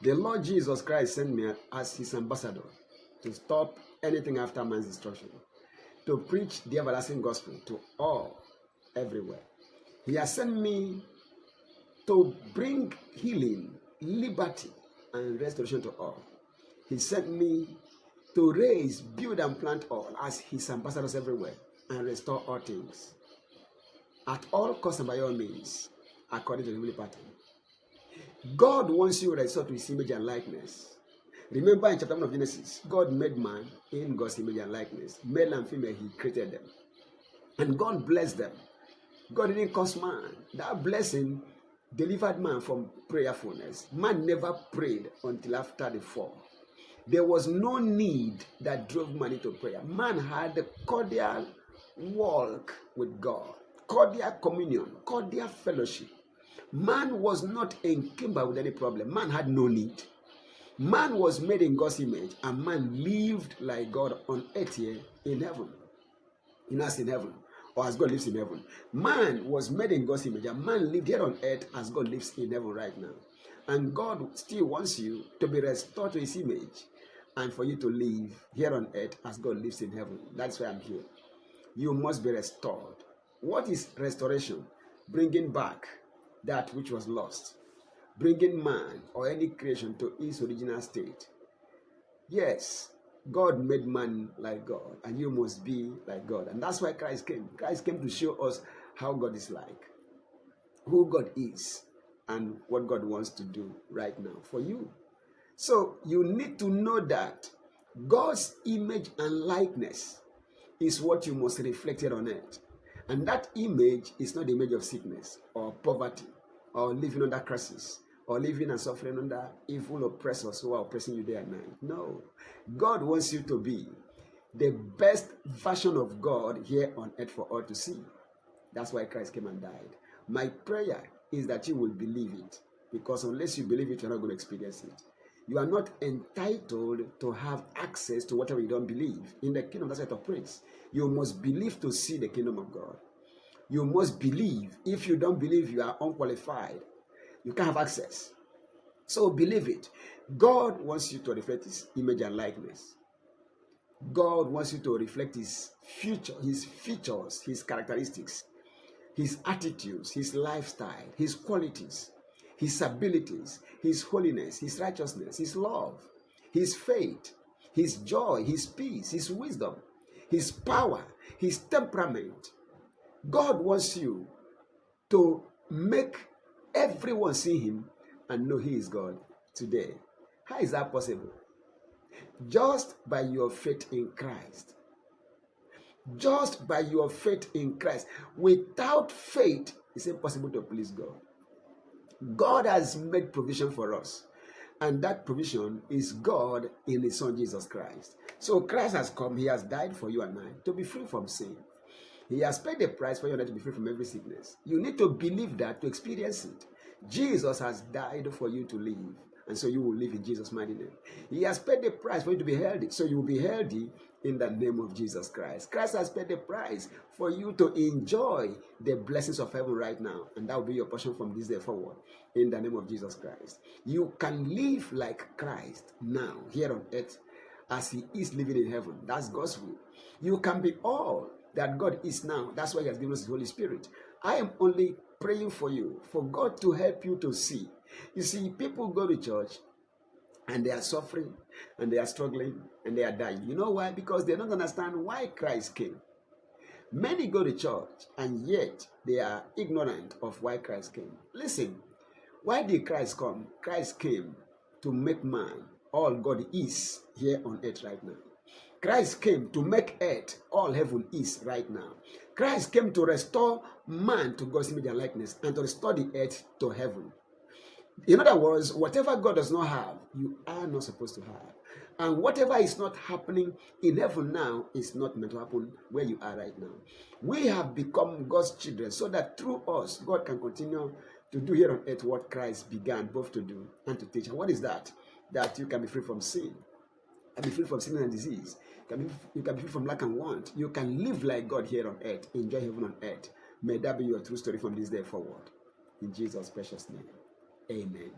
The Lord Jesus Christ sent me as his ambassador to stop anything after man's destruction, to preach the everlasting gospel to all, everywhere. He has sent me to bring healing, liberty, and restoration to all. He sent me to raise, build, and plant all as his ambassadors everywhere and restore all things at all costs and by all means, according to the heavenly pattern. God wants you restored to his image and likeness. Remember in chapter 1 of Genesis, God made man in God's image and likeness. Male and female, he created them. And God blessed them. God didn't curse man. That blessing delivered man from prayerfulness. Man never prayed until after the fall. There was no need that drove man into prayer. Man had a cordial walk with God, cordial communion, cordial fellowship. Man was not encumbered with any problem. Man had no need. Man was made in God's image, and man lived like God on earth here in heaven. In us in heaven, or as God lives in heaven. Man was made in God's image, and man lived here on earth as God lives in heaven right now. And God still wants you to be restored to his image, and for you to live here on earth as God lives in heaven. That's why I'm here. You must be restored. What is restoration? Bringing back that which was lost. Bringing man or any creation to its original state. Yes, God made man like God, and you must be like God. And that's why Christ came. Christ came to show us how God is like, who God is, and what God wants to do right now for you. So you need to know that God's image and likeness is what you must reflect here on earth. And that image is not the image of sickness or poverty or living under curses or living and suffering under evil oppressors who are oppressing you day and night. No. God wants you to be the best version of God here on earth for all to see. That's why Christ came and died. My prayer is that you will believe it, because unless you believe it, you're not going to experience it. You are not entitled to have access to whatever you don't believe. In the kingdom, that's what it operates. You must believe to see the kingdom of God. You must believe. If you don't believe, you are unqualified. You can't have access. So believe it. God wants you to reflect his image and likeness. God wants you to reflect his future, his features, his characteristics, his attitudes, his lifestyle, his qualities, his abilities, his holiness, his righteousness, his love, his faith, his joy, his peace, his wisdom, his power, his temperament. God wants you to make everyone see him and know he is God today. How is that possible? Just by your faith in Christ. Just by your faith in Christ. Without faith, it's impossible to please God. God has made provision for us. And that provision is God in his Son Jesus Christ. So Christ has come, he has died for you and I to be free from sin. He has paid the price for you and I to be free from every sickness. You need to believe that to experience it. Jesus has died for you to live. And so you will live in Jesus' mighty name. He has paid the price for you to be healthy. So you will be healthy in the name of Jesus Christ. Christ has paid the price for you to enjoy the blessings of heaven right now. And that will be your portion from this day forward. In the name of Jesus Christ. You can live like Christ now, here on earth, as he is living in heaven. That's God's will. You can be all that God is now. That's why he has given us his Holy Spirit. I am only praying for you, for God to help you to see. You see, people go to church and they are suffering and they are struggling and they are dying. You know why? Because they don't understand why Christ came. Many go to church and yet they are ignorant of why Christ came. Listen, why did Christ come? Christ came to make man all God is here on earth right now. Christ came to make earth all heaven is right now. Christ came to restore man to God's image and likeness and to restore the earth to heaven. In other words, whatever God does not have, you are not supposed to have. And whatever is not happening in heaven now is not meant to happen where you are right now. We have become God's children so that through us, God can continue to do here on earth what Christ began both to do and to teach. And what is that? That you can be free from sin. And be free from sin and disease. You can be free from lack and want. You can live like God here on earth. Enjoy heaven on earth. May that be your true story from this day forward. In Jesus' precious name. Amen.